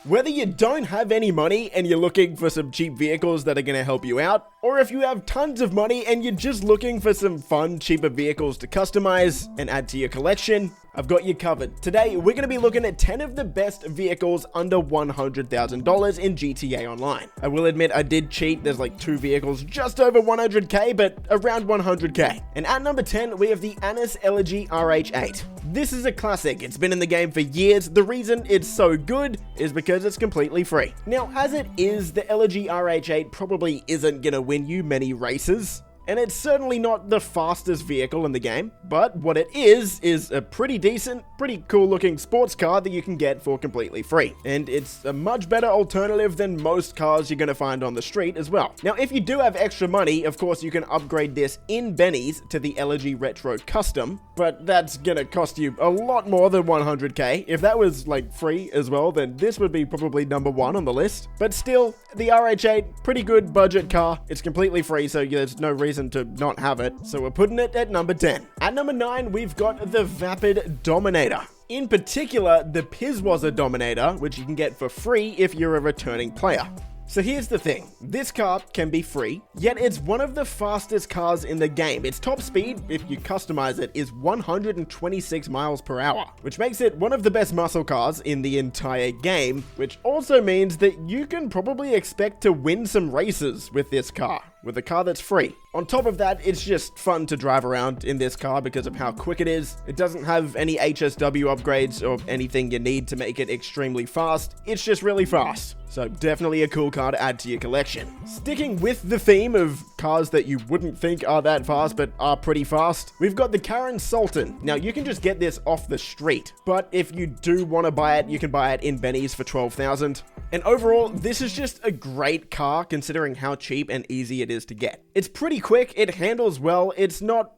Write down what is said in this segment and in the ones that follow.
Whether you don't have any money and you're looking for some cheap vehicles that are going to help you out, or if you have tons of money and you're just looking for some fun, cheaper vehicles to customize and add to your collection, I've got you covered. Today, we're going to be looking at 10 of the best vehicles under $100,000 in GTA Online. I will admit I did cheat. There's like 2 vehicles just over 100k, but around 100k. And at number 10, we have the Anis Elegy RH8. This is a classic. It's been in the game for years. The reason it's so good is because it's completely free. Now, as it is, the Elegy RH8 probably isn't going to win you many races. And it's certainly not the fastest vehicle in the game, but what it is a pretty decent, pretty cool looking sports car that you can get for completely free. And it's a much better alternative than most cars you're going to find on the street as well. Now, if you do have extra money, of course you can upgrade this in Benny's to the Elegy Retro Custom, but that's going to cost you a lot more than 100k. If that was like free as well, then this would be probably number 1 on the list. But still, the RH8, pretty good budget car. It's completely free, so there's no reason to not have it, so we're putting it at number 10. At number 9, we've got the Vapid Dominator. In particular, the Pizwazza Dominator, which you can get for free if you're a returning player. So here's the thing, this car can be free, yet it's one of the fastest cars in the game. Its top speed, if you customize it, is 126 miles per hour, which makes it one of the best muscle cars in the entire game, which also means that you can probably expect to win some races with this car, with a car that's free. On top of that, it's just fun to drive around in this car because of how quick it is. It doesn't have any HSW upgrades or anything you need to make it extremely fast. It's just really fast. So definitely a cool car to add to your collection. Sticking with the theme of cars that you wouldn't think are that fast but are pretty fast, we've got the Karen Sultan. Now you can just get this off the street, but if you do want to buy it, you can buy it in Benny's for $12,000. And overall, this is just a great car considering how cheap and easy it is to get. It's pretty quick, it handles well, it's not,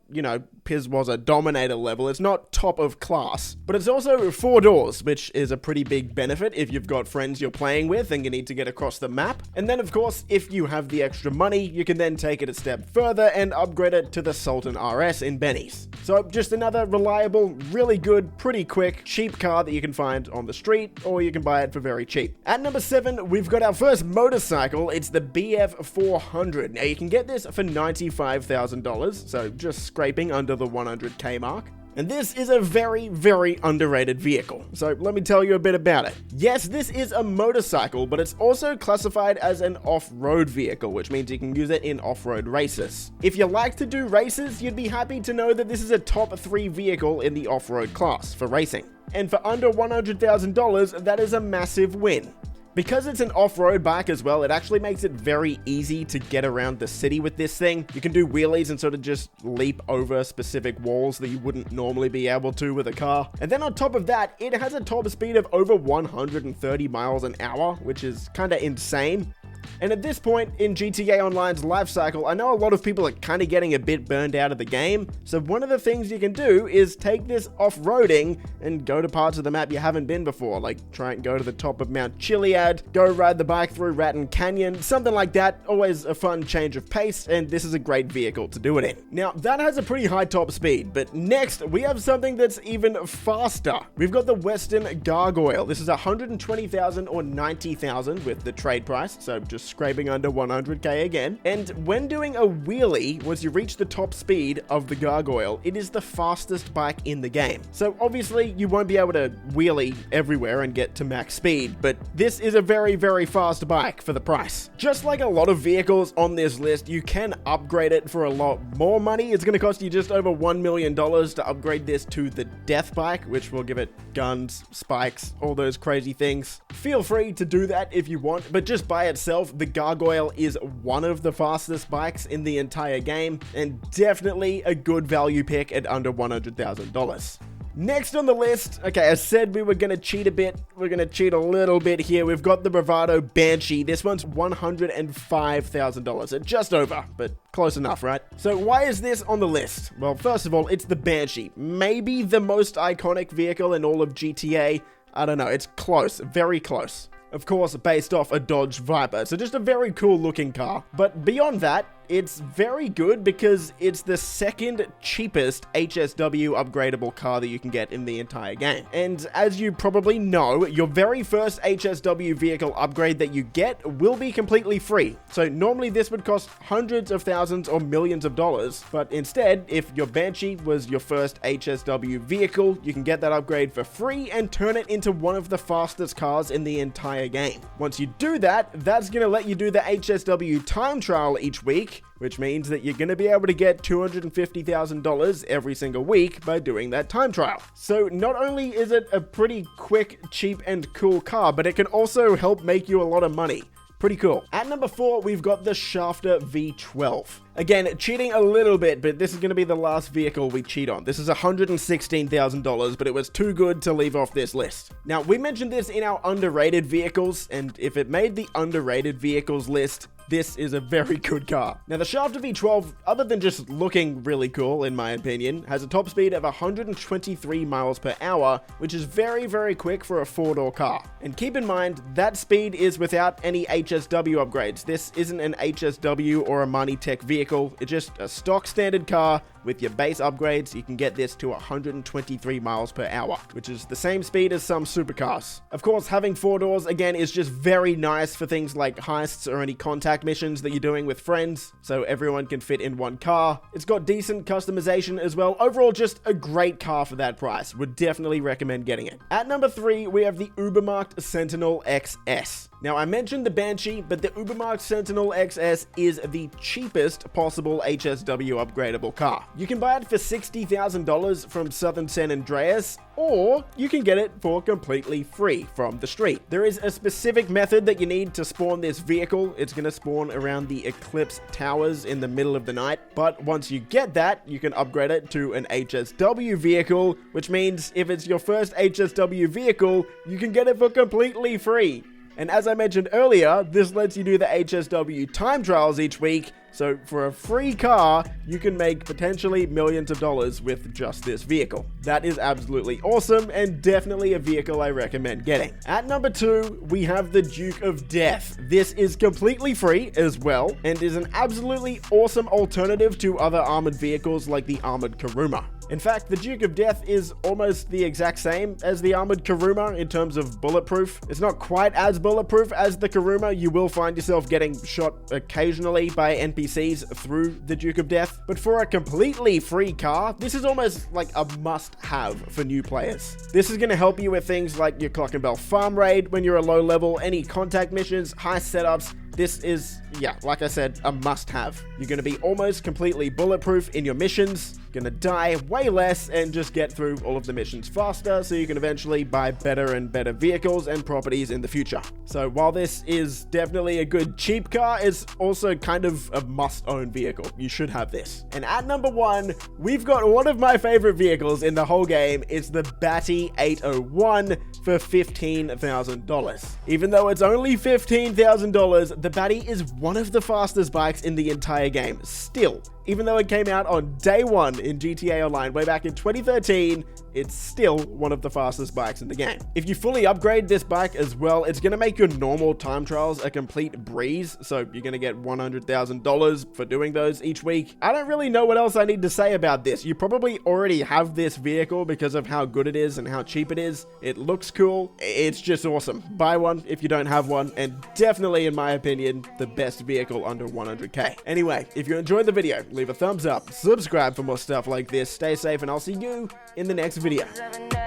Pizwazza Dominator level, it's not top of class, but it's also 4 doors, which is a pretty big benefit if you've got friends you're playing with and you need to get across the map. And then of course, if you have the extra money, you can then take it a step further and upgrade it to the Sultan RS in Benny's. So just another reliable, really good, pretty quick, cheap car that you can find on the street, or you can buy it for very cheap. At number 7, we've got our first motorcycle. It's the BF400. Now you can get this for $95,000, so just scraping under the 100k mark. And this is a very, very underrated vehicle. So let me tell you a bit about it. Yes, this is a motorcycle, but it's also classified as an off-road vehicle, which means you can use it in off-road races. If you like to do races, you'd be happy to know that this is a top 3 vehicle in the off-road class for racing. And for under $100,000, that is a massive win. Because it's an off-road bike as well, it actually makes it very easy to get around the city with this thing. You can do wheelies and sort of just leap over specific walls that you wouldn't normally be able to with a car. And then on top of that, it has a top speed of over 130 miles an hour, which is kind of insane. And at this point in GTA Online's life cycle, I know a lot of people are kind of getting a bit burned out of the game, so one of the things you can do is take this off-roading and go to parts of the map you haven't been before, like try and go to the top of Mount Chiliad, go ride the bike through Ratton Canyon, something like that. Always a fun change of pace, and this is a great vehicle to do it in. Now, that has a pretty high top speed, but next we have something that's even faster. We've got the Western Gargoyle. This is 120,000 or 90,000 with the trade price, so just scraping under 100k again. And when doing a wheelie, once you reach the top speed of the Gargoyle, it is the fastest bike in the game. So obviously you won't be able to wheelie everywhere and get to max speed, but this is a very, very fast bike for the price. Just like a lot of vehicles on this list, you can upgrade it for a lot more money. It's going to cost you just over $1 million to upgrade this to the Death Bike, which will give it guns, spikes, all those crazy things. Feel free to do that if you want, but just by itself, the Gargoyle is one of the fastest bikes in the entire game, and definitely a good value pick at under $100,000. Next on the list, okay, I said we were going to cheat a bit. We're going to cheat a little bit here. We've got the Bravado Banshee. This one's $105,000, just over, but close enough, right? So why is this on the list? Well, first of all, it's the Banshee. Maybe the most iconic vehicle in all of GTA. I don't know, it's close, very close. Of course, based off a Dodge Viper, so just a very cool looking car. But beyond that, it's very good because it's the second cheapest HSW upgradable car that you can get in the entire game. And as you probably know, your very first HSW vehicle upgrade that you get will be completely free. So normally this would cost hundreds of thousands or millions of dollars, but instead, if your Banshee was your first HSW vehicle, you can get that upgrade for free and turn it into one of the fastest cars in the entire game. Once you do that, that's going to let you do the HSW time trial each week, which means that you're going to be able to get $250,000 every single week by doing that time trial. So not only is it a pretty quick, cheap, and cool car, but it can also help make you a lot of money. Pretty cool. At number 4, we've got the Shaa V12. Again, cheating a little bit, but this is going to be the last vehicle we cheat on. This is $116,000, but it was too good to leave off this list. Now, we mentioned this in our underrated vehicles, and if it made the underrated vehicles list, this is a very good car. Now, the Shaa V12, other than just looking really cool, in my opinion, has a top speed of 123 miles per hour, which is very, very quick for a 4-door car. And keep in mind, that speed is without any HSW upgrades. This isn't an HSW or a Money Tech vehicle. It's just a stock standard car. With your base upgrades, you can get this to 123 miles per hour, which is the same speed as some supercars. Of course, having 4 doors, again, is just very nice for things like heists or any contact missions that you're doing with friends, so everyone can fit in one car. It's got decent customization as well. Overall, just a great car for that price. Would definitely recommend getting it. At number 3, we have the Ubermarkt Sentinel XS. Now, I mentioned the Banshee, but the Ubermarkt Sentinel XS is the cheapest possible HSW upgradable car. You can buy it for $60,000 from Southern San Andreas, or you can get it for completely free from the street. There is a specific method that you need to spawn this vehicle. It's going to spawn around the Eclipse Towers in the middle of the night, but once you get that, you can upgrade it to an HSW vehicle, which means if it's your first HSW vehicle, you can get it for completely free. And as I mentioned earlier, this lets you do the HSW time trials each week, so for a free car, you can make potentially millions of dollars with just this vehicle. That is absolutely awesome and definitely a vehicle I recommend getting. At number 2, we have the Duke of Death. This is completely free as well and is an absolutely awesome alternative to other armored vehicles like the armored Kuruma. In fact, the Duke of Death is almost the exact same as the armored Kuruma in terms of bulletproof. It's not quite as bulletproof as the Kuruma. You will find yourself getting shot occasionally by NPCs through the Duke of Death. But for a completely free car, this is almost like a must-have for new players. This is going to help you with things like your Clock and Bell farm raid when you're a low level, any contact missions, high setups. This is, yeah, like I said, a must-have. You're going to be almost completely bulletproof in your missions, going to die way less, and just get through all of the missions faster, so you can eventually buy better and better vehicles and properties in the future. So while this is definitely a good cheap car, it's also kind of a must-own vehicle. You should have this. And at number 1, we've got one of my favorite vehicles in the whole game. It's the Batty 801 for $15,000. Even though it's only $15,000, the Batty is one of the fastest bikes in the entire game, still. Even though it came out on day 1 in GTA Online way back in 2013, it's still one of the fastest bikes in the game. If you fully upgrade this bike as well, it's going to make your normal time trials a complete breeze, so you're going to get $100,000 for doing those each week. I don't really know what else I need to say about this. You probably already have this vehicle because of how good it is and how cheap it is. It looks cool. It's just awesome. Buy one if you don't have one, and definitely, in my opinion, the best vehicle under 100k. Anyway, if you enjoyed the video, leave a thumbs up, subscribe for more stuff like this, stay safe, and I'll see you in the next video.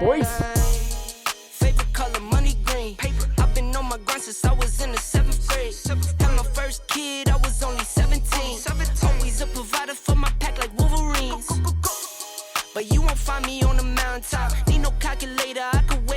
Boys! Favorite color, money green. I've been on my grind since I was in the 7th grade. Had my first kid, I was only 17. Always a provider for my pack like Wolverines. But you won't find me on the mountaintop. Need no calculator, I could